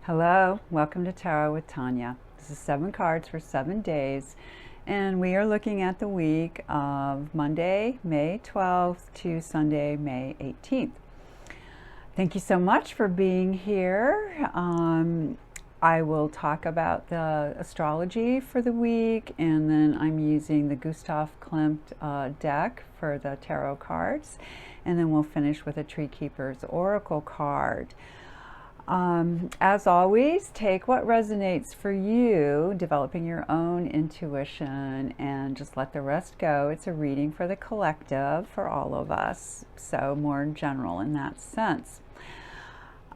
Hello, welcome to Tarot with Tanya. This is 7 cards for 7 days, and we are looking at the week of Monday, May 12th to Sunday, May 18th. Thank you so much for being here. I will talk about the astrology for the week, and then I'm using the Gustav Klimt deck for the tarot cards, and then we'll finish with a Tree Keeper's Oracle card. As always, take what resonates for you, developing your own intuition, and just let the rest go. It's a reading for the collective, for all of us, so more general in that sense.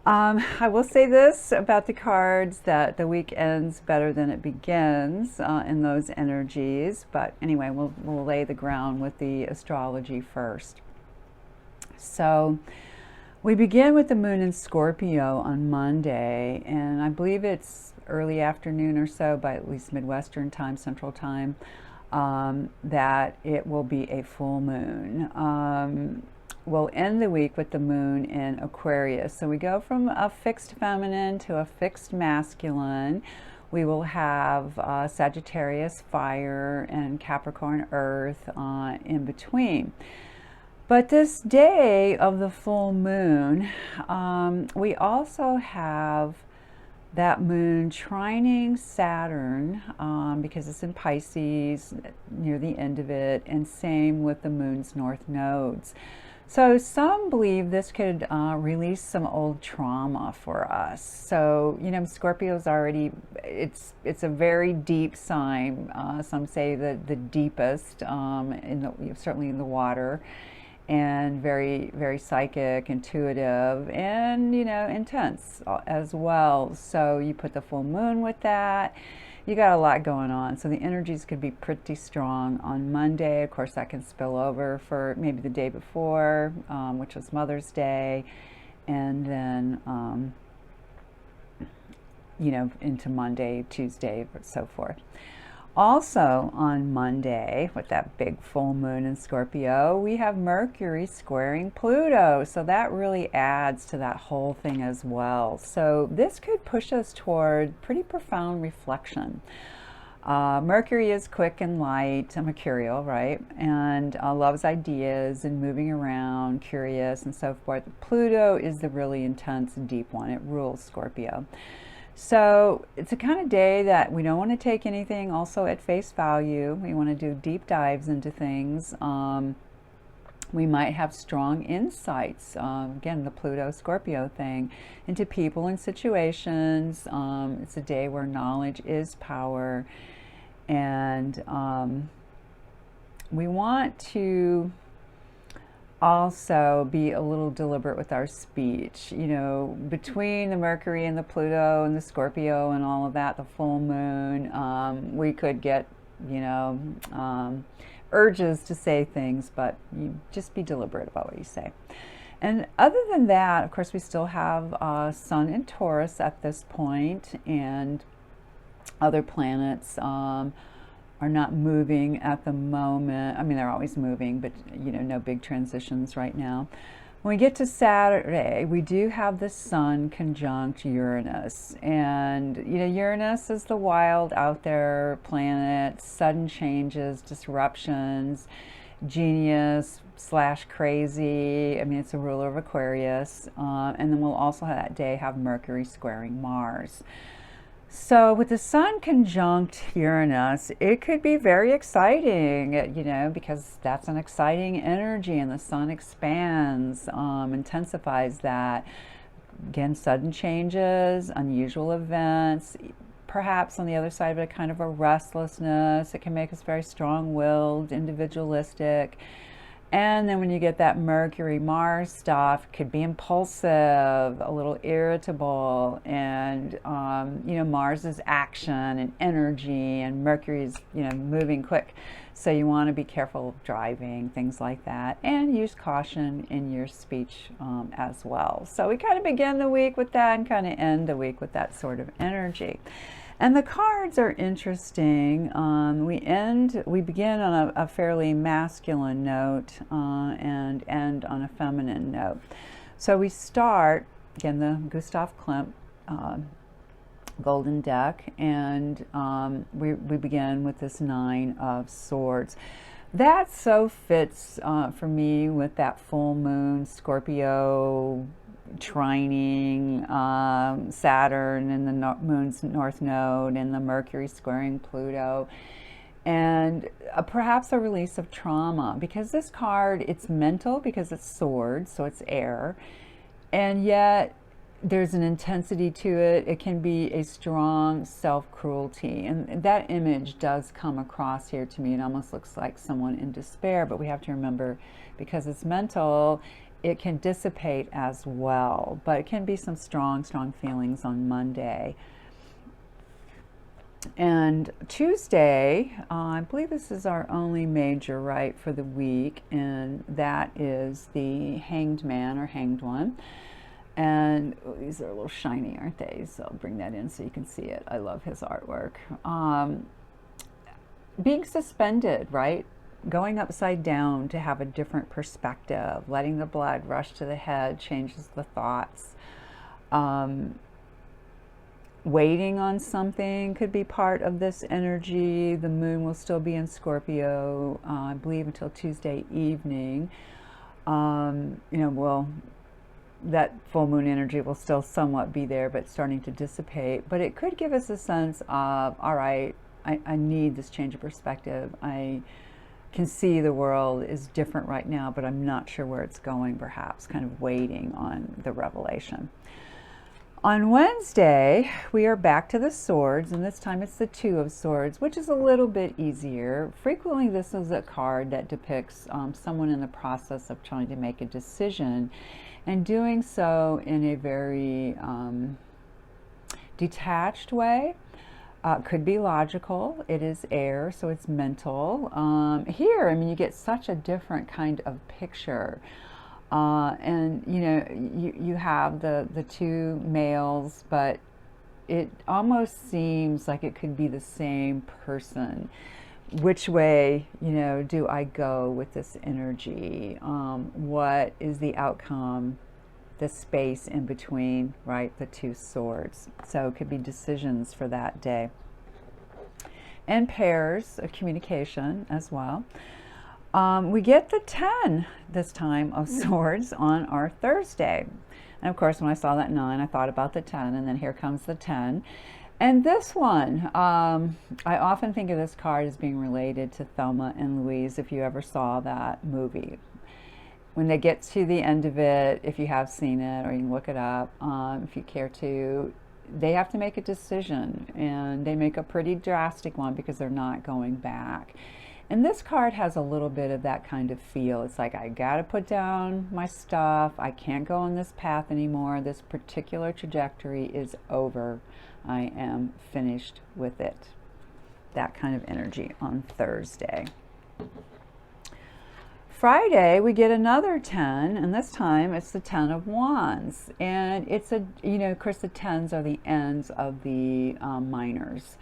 I will say this about the cards, that the week ends better than it begins in those energies, but anyway, we'll lay the ground with the astrology first. So we begin with the moon in Scorpio on Monday, and I believe it's early afternoon or so, by at least Midwestern time, Central time, that it will be a full moon. We'll end the week with the moon in Aquarius. So we go from a fixed feminine to a fixed masculine. We will have Sagittarius fire and Capricorn earth in between. But this day of the full moon, we also have that moon trining Saturn because it's in Pisces near the end of it, and same with the moon's north nodes. So some believe this could release some old trauma for us. So, you know, Scorpio's already, it's a very deep sign. Some say the deepest, certainly in the water. And very, very psychic, intuitive, and, you know, intense as well. So you put the full moon with that. You got a lot going on. So the energies could be pretty strong on Monday. Of course, that can spill over for maybe the day before, which was Mother's Day. And then, you know, into Monday, Tuesday, so forth. Also on Monday, with that big full moon in Scorpio, we have Mercury squaring Pluto. So that really adds to that whole thing as well. So this could push us toward pretty profound reflection. Mercury is quick and light, mercurial, right? And loves ideas and moving around, curious and so forth. Pluto is the really intense, deep one. It rules Scorpio. So it's a kind of day that we don't want to take anything also at face value. We want to do deep dives into things. We might have strong insights, again, the Pluto-Scorpio thing, into people and situations. It's a day where knowledge is power. And we want to also be a little deliberate with our speech. You know, between the Mercury and the Pluto and the Scorpio and all of that, the full moon, we could get, you know, urges to say things, but you just be deliberate about what you say. And other than that, of course, we still have Sun in Taurus at this point, and other planets are not moving at the moment. I mean, they're always moving, but, you know, no big transitions right now. When we get to Saturday, we do have the Sun conjunct Uranus. And, you know, Uranus is the wild, out there planet, sudden changes, disruptions, genius / crazy. I mean, it's a ruler of Aquarius. And then we'll also that day have Mercury squaring Mars. So with the Sun conjunct Uranus, it could be very exciting, you know, because that's an exciting energy, and the Sun expands, intensifies that. Again, sudden changes, unusual events, perhaps on the other side of it, kind of a restlessness. It can make us very strong-willed, individualistic. And then when you get that Mercury Mars stuff, it could be impulsive, a little irritable, and you know, Mars is action and energy, and Mercury is, you know, moving quick. So you want to be careful driving, things like that, and use caution in your speech as well. So we kind of begin the week with that and kind of end the week with that sort of energy. And the cards are interesting. We begin on a fairly masculine note and end on a feminine note. So we start, again, the Gustav Klimt Golden Deck, and we begin with this Nine of Swords. That so fits for me with that full moon, Scorpio trining Saturn and the moon's north node and the Mercury squaring Pluto, and perhaps a release of trauma, because this card, it's mental because it's swords, so it's air, and yet there's an intensity to it. It can be a strong self-cruelty, and that image does come across here to me. It almost looks like someone in despair, but we have to remember, because it's mental, it can dissipate as well, but it can be some strong feelings on Monday. And Tuesday, I believe this is our only major rite for the week, and that is the Hanged Man or Hanged One. And these are a little shiny, aren't they? So I'll bring that in so you can see it. I love his artwork. Being suspended, right? Going upside down to have a different perspective, letting the blood rush to the head changes the thoughts. Waiting on something could be part of this energy. The moon will still be in Scorpio, I believe, until Tuesday evening. You know, well, that full moon energy will still somewhat be there, but starting to dissipate. But it could give us a sense of, all right, I need this change of perspective. I can see the world is different right now, but I'm not sure where it's going, perhaps kind of waiting on the revelation. On Wednesday, we are back to the swords, and this time it's the Two of Swords, which is a little bit easier. Frequently, this is a card that depicts someone in the process of trying to make a decision, and doing so in a very detached way. Could be logical. It is air, so it's mental. Here, I mean, you get such a different kind of picture. And, you know, you have the two males, but it almost seems like it could be the same person. Which way, you know, do I go with this energy? What is the outcome? The space in between, right? The two swords. So it could be decisions for that day. And pairs of communication as well. We get the 10 this time of swords on our Thursday. And of course, when I saw that 9, I thought about the 10, and then here comes the 10. And this one, I often think of this card as being related to Thelma and Louise, if you ever saw that movie. When they get to the end of it, if you have seen it, or you can look it up, if you care to, they have to make a decision, and they make a pretty drastic one because they're not going back. And this card has a little bit of that kind of feel. It's like, I gotta put down my stuff. I can't go on this path anymore. This particular trajectory is over. I am finished with it. That kind of energy on Thursday. Friday, we get another 10, and this time it's the 10 of Wands. And it's a, you know, of course, the 10s are the ends of the minors.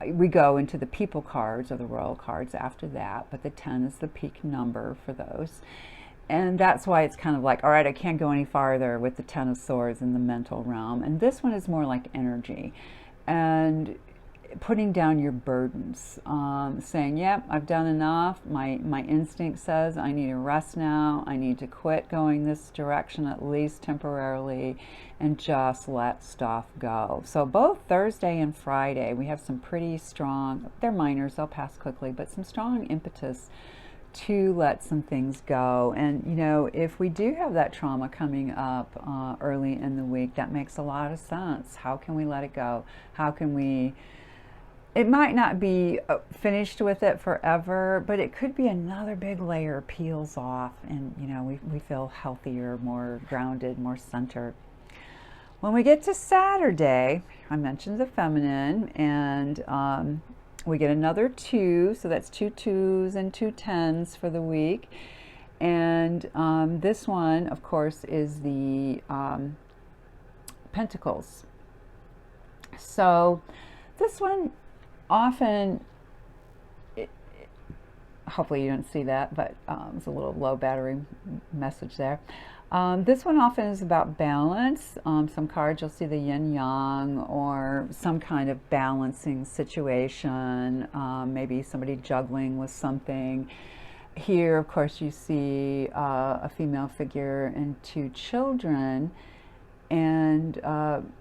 We go into the people cards or the royal cards after that, but the 10 is the peak number for those. And that's why it's kind of like, all right, I can't go any farther with the 10 of Swords in the mental realm. And this one is more like energy. And putting down your burdens, saying, yep, I've done enough. My instinct says I need to rest now. I need to quit going this direction, at least temporarily, and just let stuff go. So both Thursday and Friday, we have some pretty strong, they're minors, they'll pass quickly, but some strong impetus to let some things go. And, you know, if we do have that trauma coming up early in the week, that makes a lot of sense. How can we let it go? How can we it might not be finished with it forever, but it could be another big layer peels off, and you know, we feel healthier, more grounded, more centered. When we get to Saturday, I mentioned the feminine, and we get another 2, so that's 2 2s and 2 10s for the week. And this one, of course, is the Pentacles. So this one often, hopefully you don't see that, but it's a little low battery message there. This one often is about balance. Some cards you'll see the yin yang, or some kind of balancing situation, maybe somebody juggling with something. Here, of course, you see a female figure and 2 children, and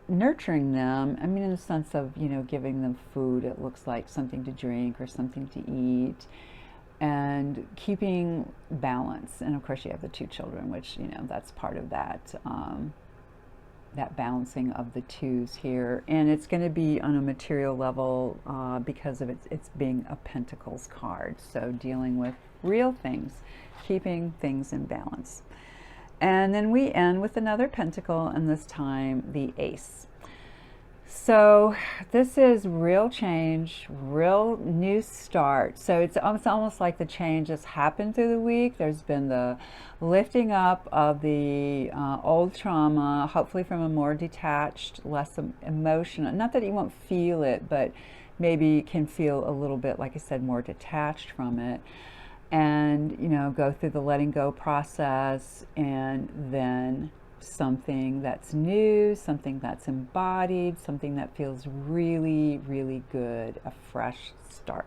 nurturing them. I mean, in the sense of, you know, giving them food. It looks like something to drink or something to eat, and keeping balance. And of course, you have the 2 children, which, you know, that's part of that that balancing of the 2s here. And it's going to be on a material level because of it's being a Pentacles card. So dealing with real things, keeping things in balance. And then we end with another pentacle, and this time the Ace. So this is real change, real new start. So it's almost like the change has happened through the week. There's been the lifting up of the old trauma, hopefully from a more detached, less emotional. Not that you won't feel it, but maybe can feel a little bit, like I said, more detached from it. And, you know, go through the letting go process, and then something that's new, something that's embodied, something that feels really, really good, a fresh start.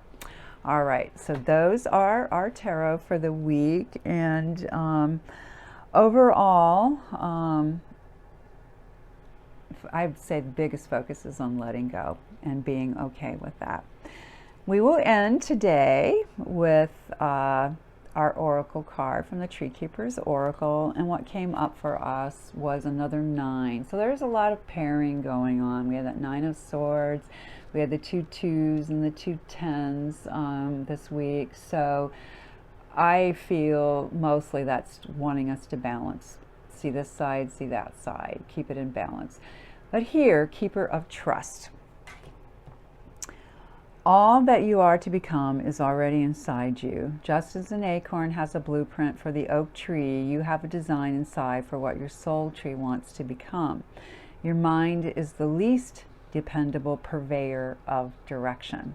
All right, so those are our tarot for the week. And overall, I'd say the biggest focus is on letting go and being okay with that. We will end today with our oracle card from the Tree Keeper's Oracle, and what came up for us was another 9. So there's a lot of pairing going on. We had that 9 of Swords, we had the 2 2s and the 2 10s this week. So I feel mostly that's wanting us to balance. See this side, see that side, keep it in balance. But here, Keeper of Trust. All that you are to become is already inside you. Just as an acorn has a blueprint for the oak tree, you have a design inside for what your soul tree wants to become. Your mind is the least dependable purveyor of direction.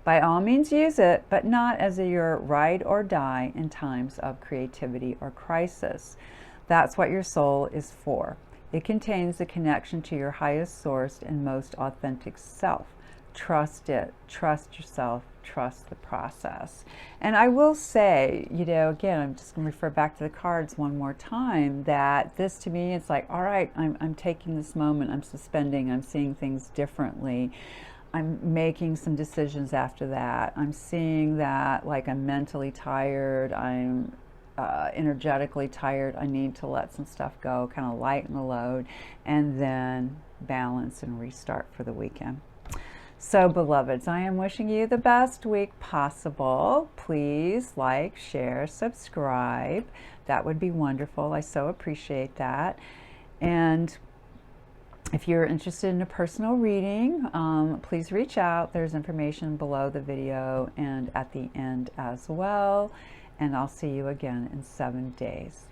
By all means use it, but not as your ride or die in times of creativity or crisis. That's what your soul is for. It contains the connection to your highest source and most authentic self. Trust it, trust yourself, trust the process. And I will say, you know, again, I'm just going to refer back to the cards one more time, that this to me, it's like, all right, I'm taking this moment, I'm suspending, I'm seeing things differently. I'm making some decisions after that. I'm seeing that, like, I'm mentally tired, I'm energetically tired, I need to let some stuff go, kind of lighten the load, and then balance and restart for the weekend. So, beloveds, I am wishing you the best week possible. Please like, share, subscribe. That would be wonderful. I so appreciate that. And if you're interested in a personal reading, please reach out. There's information below the video and at the end as well. And I'll see you again in 7 days.